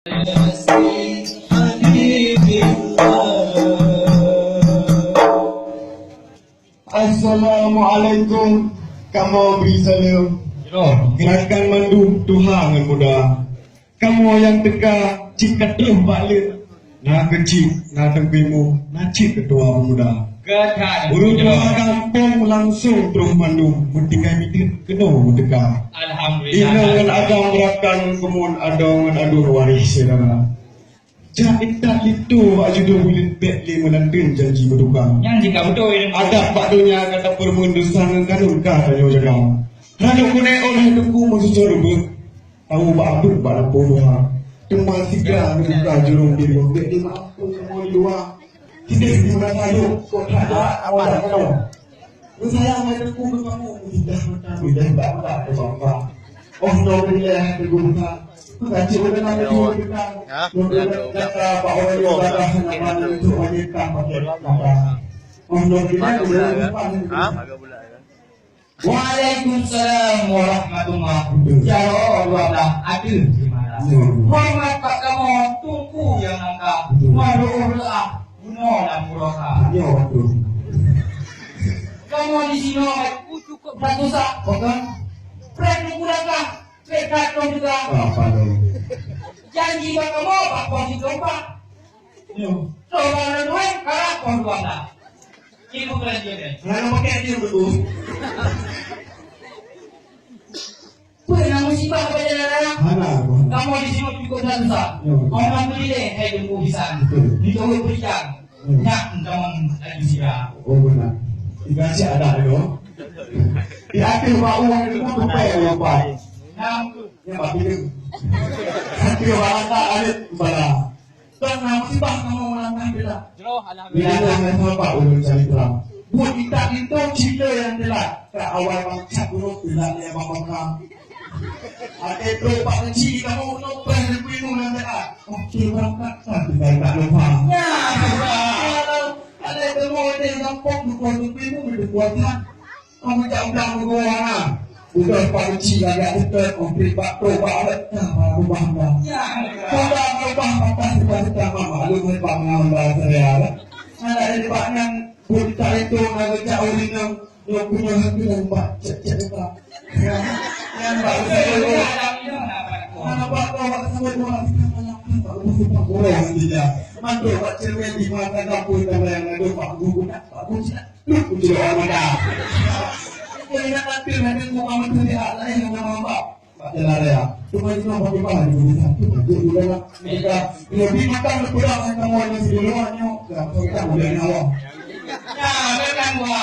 Assalamualaikum. Kamu beri salam. Gerakan mandu Tuhan yang muda. Kamu yang teka jika terus balik. Nah kecil, nah tempimu, nah cik ketua pemuda. Urut kampung langsung terus mandu. Bertiga mitir kena teka. Alhamdulillah. Dengan agam merakan kemun adongan adur waris saudara. Jadi tak itu ajudo bulit betli menantun janji berduka. Yang jika betul ini Ada pak dunia kata permundusan kanun kata yo jaga. Raja kune oleh teku musuh rebut. Tahu ba abur ba puluhan. Teman tiga berduka jurung diri betli maaf semua di luar. Tidak di mana saja kok ada awal kau. Saya mai teku kamu tidak mata tidak ba ba. Oh no dia berguna. Gaji udah nanti dua kita, kata Pak Wali Badah nama itu wanita pakai apa? Untuk kita Waalaikumsalam warahmatullahi wabarakatuh. Ya Allah, adil. Hormat Pak kamu, tungku yang angka. Marulah, bunuh dan muraka. Ya waktu. Kamu di sini cukup berdosa, bukan? Pernah muraka. Pekat dong juga. Apa dong? Janji kamu Pak Polisi Dompa. Soalnya duit kalah konduan dah. Ibu kerajaan. Kalau pakai dia betul. Pernah musibah apa jalan? Mana? Kamu di sini cukup susah. Orang beli deh, kayak jumbo bisa. Dicoba berikan. Nak teman lagi sila. Oh benar. Dikasih ada dong. Di akhir Pak uang itu apa ya Pak? Ya Pak Bideng. Nanti orang tak ada bala. Karena musibah kamu melangkah bela. Bila sama Pak ulun cari terang. Buat kita itu cerita yang jelas. Ke awal bangsa dulu tidak dia bangsa. Ada itu Pak Renci kamu nopo yang bingung dan jelas. Oke berangkat tapi tak lupa. Ya, ada itu mau dia gampang bukan bingung berbuatan. Kamu tak udah berbuat. Udah Pak Renci agak dekat konkret Pak Pro Pak Alet. Nah, berubah dah. Ya, Sudah berubah patah kita malu Pak mengambil saya. Ada di Pak yang berita itu ngajak orang yang punya hati dan Pak cek Pak. Yang Pak itu mana Pak kau sampai orang Pak Pak boleh tidak. Mantu Pak cermin di mata dapur dan yang ada Pak Guru Pak Kunci. Kunci orang ada. Yang nanti nanti mau ambil Allah yang nama Pak. Pak Jelaraya, cuma itu apa kita di sini satu, jadi udah mereka lebih makan kurang yang kamu yang sebelumnya, kita udah nyawa. ya, kan gua.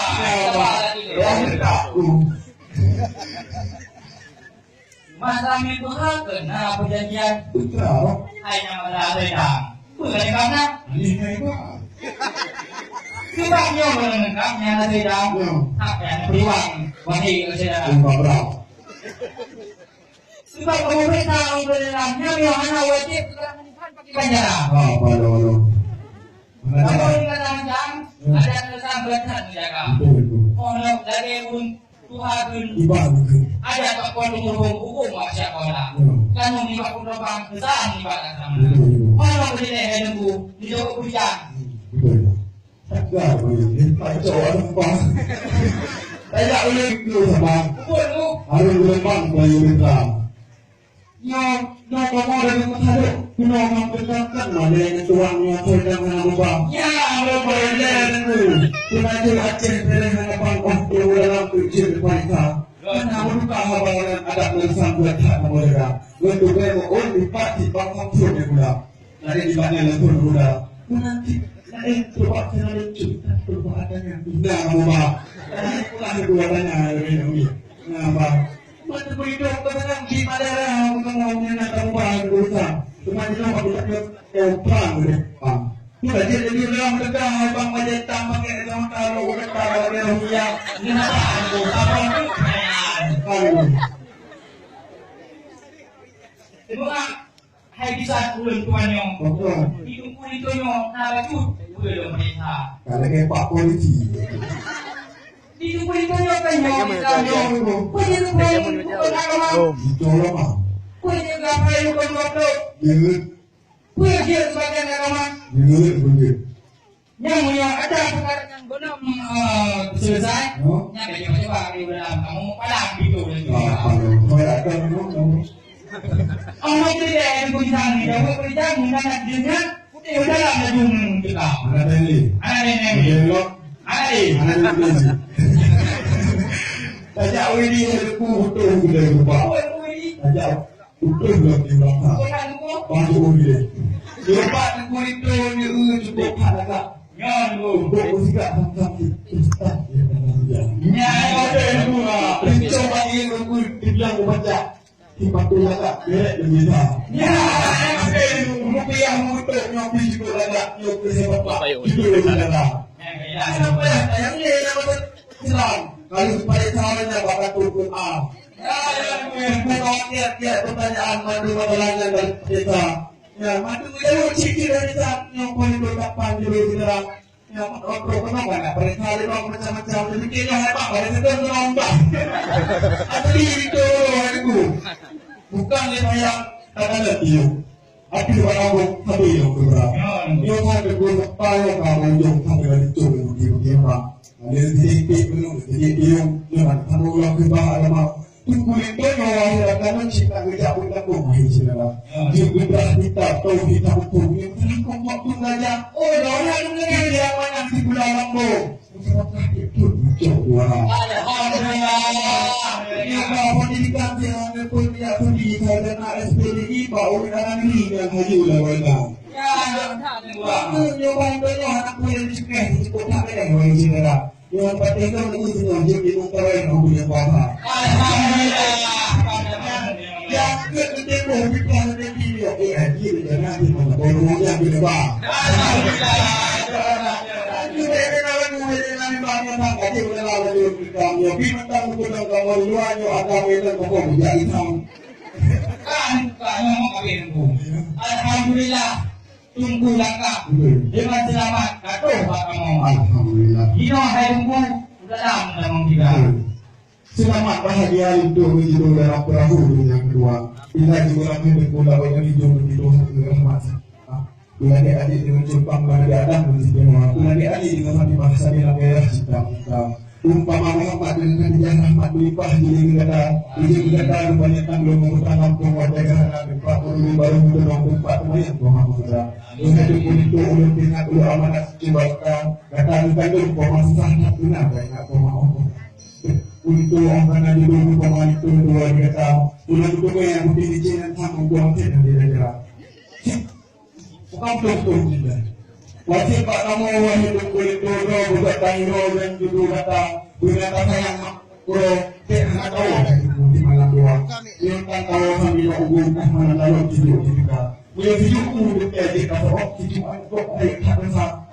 Ya kita. Masalah itu kena perjanjian. Betul. Hanya masalah sedang. Bukan karena Ini itu. kita nyoba menengahnya sedang. Apa yang beriwang wanita sedang. Berapa? Sebab pemerintah dalamnya Yohana wajib melakukan pakai banjaran. Apa dong? Kalau dikatakan ada tentang berat menjaga. Orang dari Tuhan ada tak kuat hukum masyarakat. Kan mengibat penerbangan besar mengibat sama. Orang berdiri hidupku dijauh hujan. Enggak, Pak Jawa apa? Saya udah dulu sama. Harus berembang bayu bintang. Kamu dari mana? Kuna memperkenalkan mana yang tuangnya sedang mengubah. Ya, Berbadan itu. Kuna juga Aceh dari hadapan waktu dalam tujuan wanita. Karena buka habalan ada tulisan buat hak mereka. Untuk mau di pasti bangkang pun yang muda. Nanti di mana yang pun muda. Nanti coba kita lucu perbuatannya. Tidak mengubah. Pulang perbuatannya ini. Ngapa? Masa begitu kebetulan di Madara mengenai nak ubah berusaha. Cuma dia nak buat perang deh. Kita jadi orang dekat bang Majeta pakai orang kalau orang kalau dia punya ini apa itu? Sebab hai bisa ulun tuannya. Hidup itu nyo naraju ulun mereka. Kalau kayak Pak Polisi. Hidup itu nyo kan nyo kita nyo. Hidup itu nyo kan nyo. Tolong ah. Kau ni gapai lu kan waktu. Dia Pergi sebagian agama. Yang punya ada perkara yang belum selesai. Yang dia coba di dalam kamu padam gitu. Orang itu dia yang berbincang ni, dia berbincang mengenai dirinya. Putih dalam dajung kita. Ada ini. Tajak ini aku betul kita lupa. Tajak betul belum dibaca. Bantu dia. Lupa aku itu ni cukup harga. Yang untuk musik tentang Ustaz dia. Ada itu lah. Coba ini aku dibilang baca. Tiba-tiba agak direct lebih dah. Ya, rupiah mutuk nyopi juga agak nyopi sebab itu lebih dah. Kenapa ya? Yang ni yang betul Islam. Kalau supaya caranya bakal turun A. Bukan tiap-tiap pertanyaan madu masalahnya dari kita. Ya, madu kita cikir dari saat nyokong itu kapan dulu kita. Ya, orang kenapa nak perintah orang macam-macam. Demikiannya hebat. Kalau kita melombak. Asli itu aku. Bukan dia yang ada dia. Tapi orang satu yang berapa. Dia sampai guna payah kamu yang sampai ada cung di rumah. Dia sedikit belum jadi dia dengan kamu yang berbahaya lama. Tunggu itu yang akan mencipta kerja untuk rumah Israel. Dia berdah kita tahu kita hukum yang terikut waktu ngajar. Oh, orang yang dia mana di bulan lampu. Alhamdulillah. Pendidikan yang punya pendidikan dan SPDI baru dalam ini yang haji ulama. Waktu nyoba anak punya cikeh cukup tak ada yang cedera. Yang penting kan itu semua jadi mengkawai yang punya bahasa. Alhamdulillah. Yang kedua kita ada di haji dan nanti mengenai yang kedua. Alhamdulillah. Alhamdulillah, tunggu langkah dengan selamat. Kata Pak Kamu. Alhamdulillah. Ino hai tunggu dalam dalam kita. Selamat bahagia untuk menjadi dalam perahu yang kedua. Bila diulangi berpulau yang dijumpai di Tuhan rahmat. Bila adik dengan Jepang pada Adam menjadi bila adik dengan hati bahasa dalam daerah cipta kita. Umpama Muhammad dengan yang rahmat berlimpah di negara. Ijin berkata banyak tanggung mengutang kampung wajah kerana berpak berlalu baru mendorong berpak kemudian Muhammad. Dengan itu ulun tinggal ulu amanat cibaka. Kata tanggung pemah sangat benar banyak pemah Allah. Untuk orang yang dulu pemah itu dua kata. Ulun itu yang putih di Cina sama buang tidak di negara. Bukan betul juga. Wajib Pak Kamu hidup kulit dulu, buka tangiro dan judul kata punya kata yang makro, tidak tahu di malam doang. Yang tak tahu sambil ubun mana lalu judul kita. Punya hidupku jadi kata oh hidupku kok tak besar.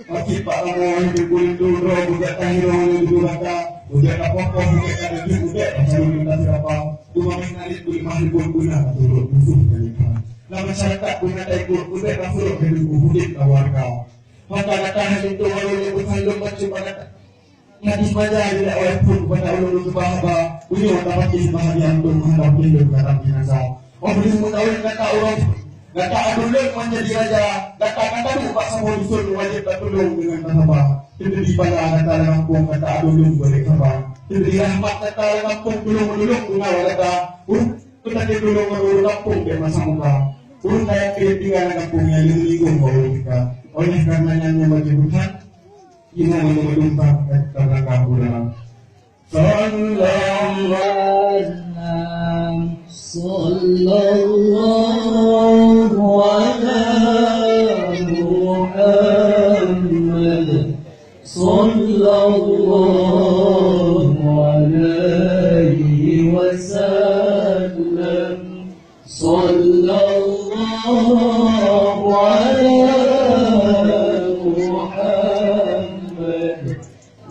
Wajib Pak Kamu hidup kulit dulu, buka tangiro dan judul kata punya apa buka kata judul kata kita siapa. Cuma mengalir kulit mahibun guna turut musuh dari na masyarakat guna tayo kulit na fulo dari buhulit na warga. Maka natahan ito ngayon yung halong masyarakat na di madali na oleh pun pada ulun bahaba uyo dapat jadi bahagian untuk menghadapi hidup dalam jenazah. Oh belum mengetahui kata orang kata adulun menjadi raja kata lupa sama usul wajib tertolong dengan bahaba. Itu di pada kata lampung kata adulun boleh bahaba. Itu di rahmat kata lampung tulung guna kata kita ditolong menurut kampung dia masa muka. Urut saya ketinggalan kampungnya ligung baru kita. Oleh karenanya bagi Tuhan kita mengumpulkan karena kampung. Sallallahu ala Muhammad sallallahu alaihi wasallam sallallahu ala Muhammad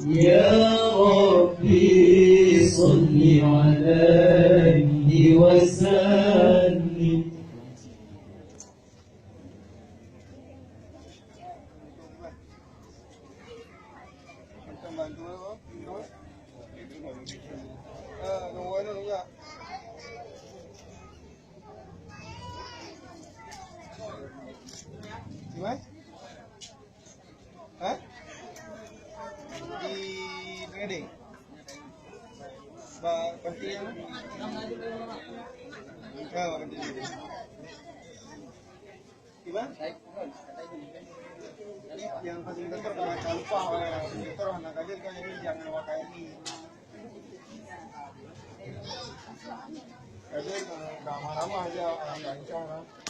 ya Rabbi salli alaihi wasallim. Gimana? Hah? Di Pengading? Pasti yang oh, gimana? Yang fasilitator jangan lupa fasilitator anak kecil kan ini jangan pakai ini. Jadi nggak lama-lama aja nggak insya Allah.